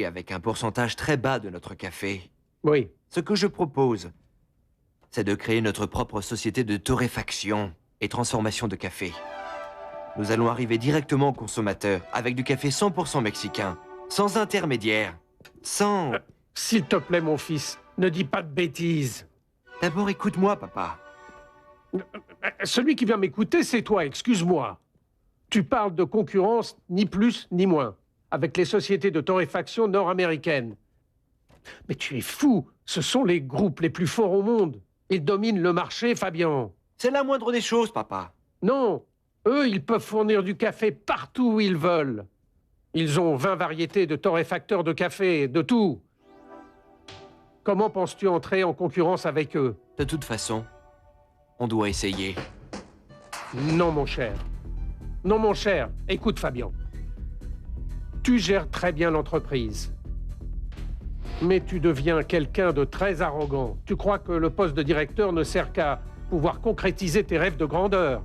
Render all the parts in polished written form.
avec un pourcentage très bas de notre café. Oui. Ce que je propose, c'est de créer notre propre société de torréfaction et transformation de café. Nous allons arriver directement aux consommateurs avec du café 100% mexicain, sans intermédiaire, sans... S'il te plaît, mon fils, ne dis pas de bêtises. D'abord, écoute-moi, papa. Celui qui vient m'écouter, c'est toi, excuse-moi. Tu parles de concurrence, ni plus ni moins, avec les sociétés de torréfaction nord-américaines. Mais tu es fou, ce sont les groupes les plus forts au monde. Ils dominent le marché, Fabian. C'est la moindre des choses, papa. Non, eux, ils peuvent fournir du café partout où ils veulent. Ils ont 20 variétés de torréfacteurs de café, de tout. Comment penses-tu entrer en concurrence avec eux? De toute façon, on doit essayer. Non, mon cher. Non, mon cher. Écoute, Fabian. Tu gères très bien l'entreprise. Mais tu deviens quelqu'un de très arrogant. Tu crois que le poste de directeur ne sert qu'à pouvoir concrétiser tes rêves de grandeur.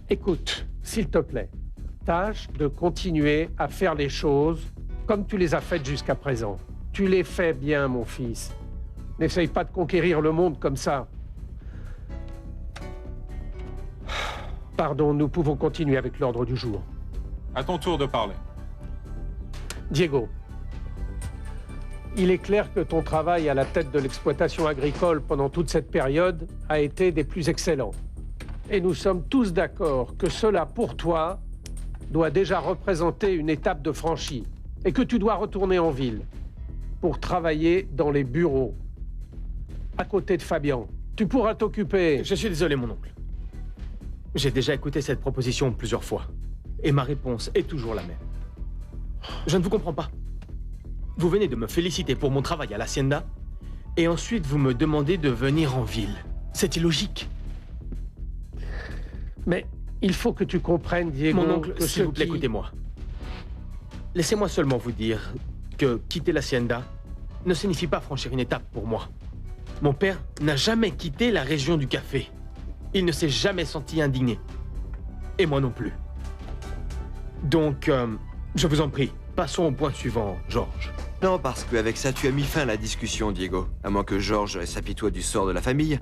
Écoute, s'il te plaît, tâche de continuer à faire les choses comme tu les as faites jusqu'à présent. Tu les fais bien, mon fils. N'essaye pas de conquérir le monde comme ça. Pardon, nous pouvons continuer avec l'ordre du jour. À ton tour de parler. Diego, il est clair que ton travail à la tête de l'exploitation agricole pendant toute cette période a été des plus excellents. Et nous sommes tous d'accord que cela, pour toi, doit déjà représenter une étape de franchie et que tu dois retourner en ville pour travailler dans les bureaux, à côté de Fabian. Tu pourras t'occuper... Je suis désolé, mon oncle. J'ai déjà écouté cette proposition plusieurs fois. Et ma réponse est toujours la même. Je ne vous comprends pas. Vous venez de me féliciter pour mon travail à l'Hacienda, et ensuite vous me demandez de venir en ville. C'est illogique. Mais il faut que tu comprennes, Diego... Mon oncle, que s'il vous plaît, écoutez-moi. Laissez-moi seulement vous dire que quitter l'Hacienda ne signifie pas franchir une étape pour moi. Mon père n'a jamais quitté la région du café. Il ne s'est jamais senti indigné. Et moi non plus. Donc, je vous en prie, passons au point suivant, Georges. Non, parce qu'avec ça, tu as mis fin à la discussion, Diego. À moins que Georges s'apitoie du sort de la famille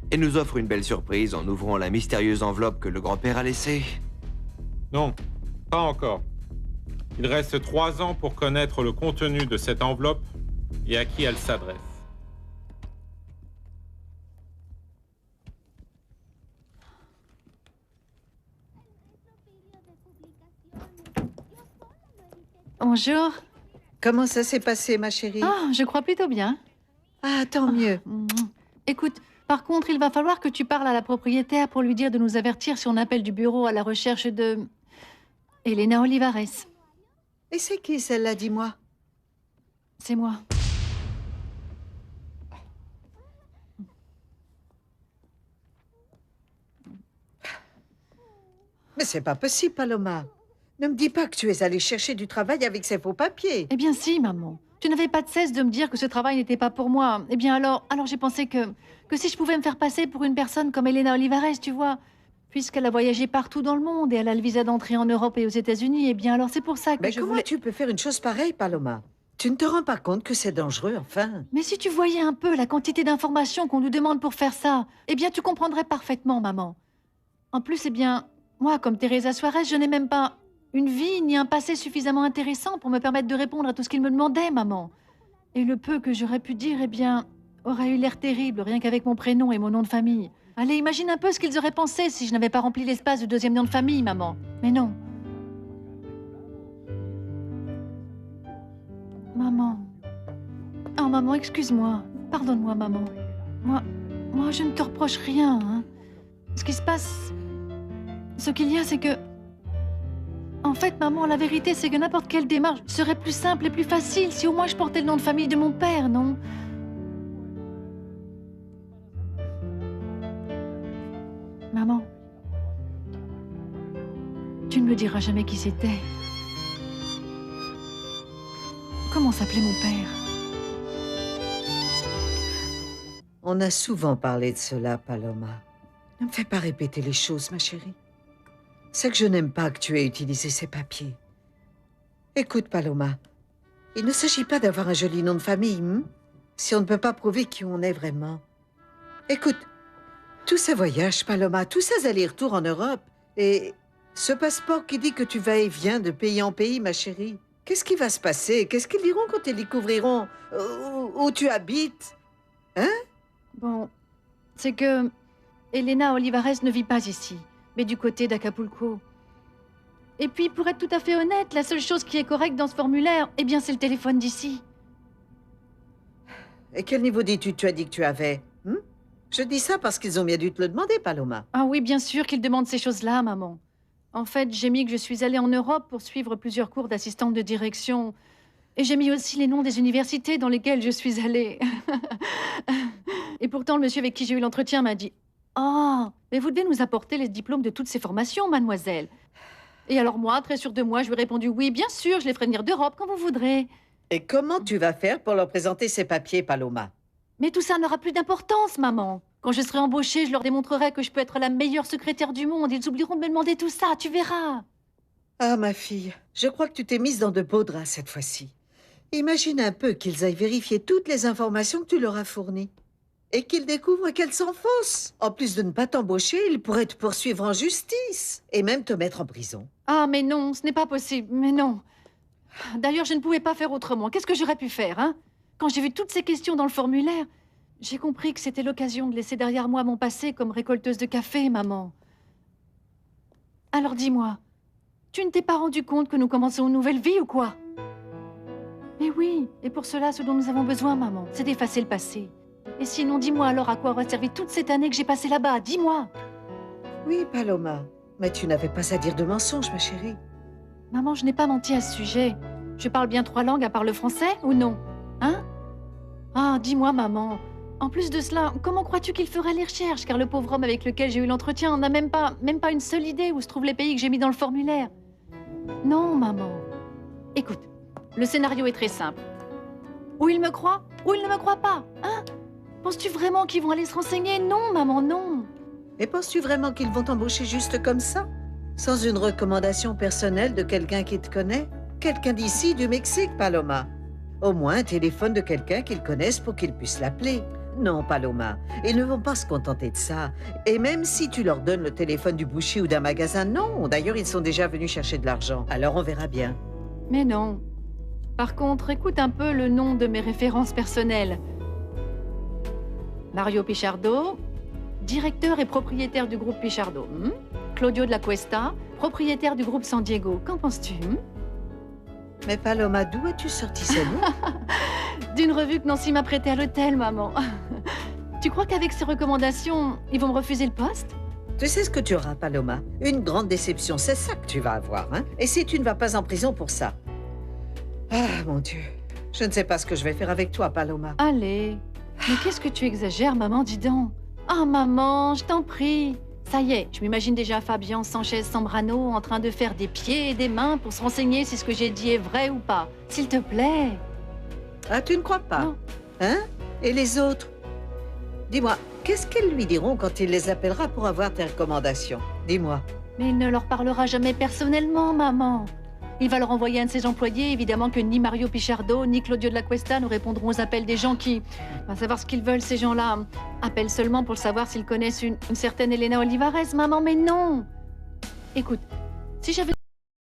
et nous offre une belle surprise en ouvrant la mystérieuse enveloppe que le grand-père a laissée. Non, pas encore. Il reste 3 ans pour connaître le contenu de cette enveloppe et à qui elle s'adresse. Bonjour. Comment ça s'est passé, ma chérie? Ah, je crois plutôt bien. Ah, tant mieux. Écoute, par contre, il va falloir que tu parles à la propriétaire pour lui dire de nous avertir si on appelle du bureau à la recherche de... Elena Olivares. Et c'est qui celle-là, dis-moi? C'est moi. Mais c'est pas possible, Paloma. Ne me dis pas que tu es allée chercher du travail avec ces faux papiers. Eh bien si, maman. Tu n'avais pas de cesse de me dire que ce travail n'était pas pour moi. Eh bien alors j'ai pensé que si je pouvais me faire passer pour une personne comme Elena Olivares, tu vois, puisqu'elle a voyagé partout dans le monde et elle a le visa d'entrée en Europe et aux États-Unis, eh bien alors c'est pour ça que Mais je comment voulais... tu peux faire une chose pareille, Paloma? Tu ne te rends pas compte que c'est dangereux, enfin? Mais si tu voyais un peu la quantité d'informations qu'on nous demande pour faire ça, eh bien tu comprendrais parfaitement, maman. En plus, eh bien, moi, comme Teresa Suarez, je n'ai même pas une vie ni un passé suffisamment intéressant pour me permettre de répondre à tout ce qu'il me demandait, maman. Et le peu que j'aurais pu dire, eh bien, aurait eu l'air terrible, rien qu'avec mon prénom et mon nom de famille. Allez, imagine un peu ce qu'ils auraient pensé si je n'avais pas rempli l'espace du deuxième nom de famille, maman. Mais non. Maman. Oh, maman, excuse-moi. Pardonne-moi, maman. Moi, je ne te reproche rien, hein. Ce qui se passe... Ce qu'il y a, c'est que... En fait, maman, la vérité, c'est que n'importe quelle démarche serait plus simple et plus facile si au moins je portais le nom de famille de mon père, non? Maman, tu ne me diras jamais qui c'était. Comment s'appelait mon père? On a souvent parlé de cela, Paloma. Ne me fais pas répéter les choses, ma chérie. C'est que je n'aime pas que tu aies utilisé ces papiers. Écoute, Paloma, il ne s'agit pas d'avoir un joli nom de famille, si on ne peut pas prouver qui on est vraiment. Écoute, tous ces voyages, Paloma, tous ces allers-retours en Europe, et ce passeport qui dit que tu vas et viens de pays en pays, ma chérie, qu'est-ce qui va se passer? Qu'est-ce qu'ils diront quand ils découvriront où tu habites? Bon, c'est que Elena Olivares ne vit pas ici, mais du côté d'Acapulco. Et puis, pour être tout à fait honnête, la seule chose qui est correcte dans ce formulaire, eh bien, c'est le téléphone d'ici. Et quel niveau d'études tu as dit que tu avais? Je dis ça parce qu'ils ont bien dû te le demander, Paloma. Ah oui, bien sûr qu'ils demandent ces choses-là, maman. En fait, j'ai mis que je suis allée en Europe pour suivre plusieurs cours d'assistante de direction. Et j'ai mis aussi les noms des universités dans lesquelles je suis allée. Et pourtant, le monsieur avec qui j'ai eu l'entretien m'a dit « Oh, mais vous devez nous apporter les diplômes de toutes ces formations, mademoiselle. » Et alors moi, très sûre de moi, je lui ai répondu « Oui, bien sûr, je les ferai venir d'Europe quand vous voudrez. » Et comment tu vas faire pour leur présenter ces papiers, Paloma? Mais tout ça n'aura plus d'importance, maman. Quand je serai embauchée, je leur démontrerai que je peux être la meilleure secrétaire du monde. Ils oublieront de me demander tout ça, tu verras. Ah, ma fille, je crois que tu t'es mise dans de beaux draps cette fois-ci. Imagine un peu qu'ils aillent vérifier toutes les informations que tu leur as fournies. Et qu'ils découvrent qu'elles sont fausses. En plus de ne pas t'embaucher, ils pourraient te poursuivre en justice. Et même te mettre en prison. Ah, mais non, ce n'est pas possible, mais non. D'ailleurs, je ne pouvais pas faire autrement. Qu'est-ce que j'aurais pu faire, hein? Quand j'ai vu toutes ces questions dans le formulaire, j'ai compris que c'était l'occasion de laisser derrière moi mon passé comme récolteuse de café, maman. Alors dis-moi, tu ne t'es pas rendu compte que nous commençons une nouvelle vie ou quoi? Mais oui, et pour cela, ce dont nous avons besoin, maman, c'est d'effacer le passé. Et sinon, dis-moi alors à quoi aura servi toute cette année que j'ai passée là-bas, dis-moi. Oui, Paloma, mais tu n'avais pas à dire de mensonges, ma chérie. Maman, je n'ai pas menti à ce sujet. Je parle bien 3 langues à part le français, ou non? Hein? Ah, dis-moi, maman. En plus de cela, comment crois-tu qu'il ferait les recherches? Car le pauvre homme avec lequel j'ai eu l'entretien n'a même pas une seule idée où se trouvent les pays que j'ai mis dans le formulaire. Non, maman. Écoute, le scénario est très simple. Ou il me croit, ou il ne me croit pas, hein? Penses-tu vraiment qu'ils vont aller se renseigner? Non, maman, non. Et penses-tu vraiment qu'ils vont t'embaucher juste comme ça? Sans une recommandation personnelle de quelqu'un qui te connaît? Quelqu'un d'ici, du Mexique, Paloma. Au moins un téléphone de quelqu'un qu'ils connaissent pour qu'ils puissent l'appeler. Non, Paloma, ils ne vont pas se contenter de ça. Et même si tu leur donnes le téléphone du boucher ou d'un magasin, non. D'ailleurs, ils sont déjà venus chercher de l'argent. Alors on verra bien. Mais non. Par contre, écoute un peu le nom de mes références personnelles. Mario Pichardo, directeur et propriétaire du groupe Pichardo. Claudio de la Cuesta, propriétaire du groupe San Diego. Qu'en penses-tu? Mais Paloma, d'où as-tu sorti ces noms? D'une revue que Nancy m'a prêtée à l'hôtel, maman. Tu crois qu'avec ces recommandations, ils vont me refuser le poste? Tu sais ce que tu auras, Paloma? Une grande déception, c'est ça que tu vas avoir, hein? Et si tu ne vas pas en prison pour ça? Ah, mon Dieu. Je ne sais pas ce que je vais faire avec toi, Paloma. Allez. Mais qu'est-ce que tu exagères, maman, dis donc. Ah, maman, je t'en prie. Ça y est, je m'imagine déjà Fabian Sanchez-Sambrano en train de faire des pieds et des mains pour se renseigner si ce que j'ai dit est vrai ou pas. S'il te plaît. Ah, tu ne crois pas? Non. Hein? Et les autres? Dis-moi, qu'est-ce qu'ils lui diront quand il les appellera pour avoir tes recommandations? Dis-moi. Mais il ne leur parlera jamais personnellement, maman. Il va leur envoyer un de ses employés, évidemment que ni Mario Pichardo, ni Claudio de la Cuesta ne répondront aux appels des gens qui... Va savoir ce qu'ils veulent, ces gens-là. Appellent seulement pour savoir s'ils connaissent une certaine Elena Olivares, maman, mais non. Écoute, si j'avais...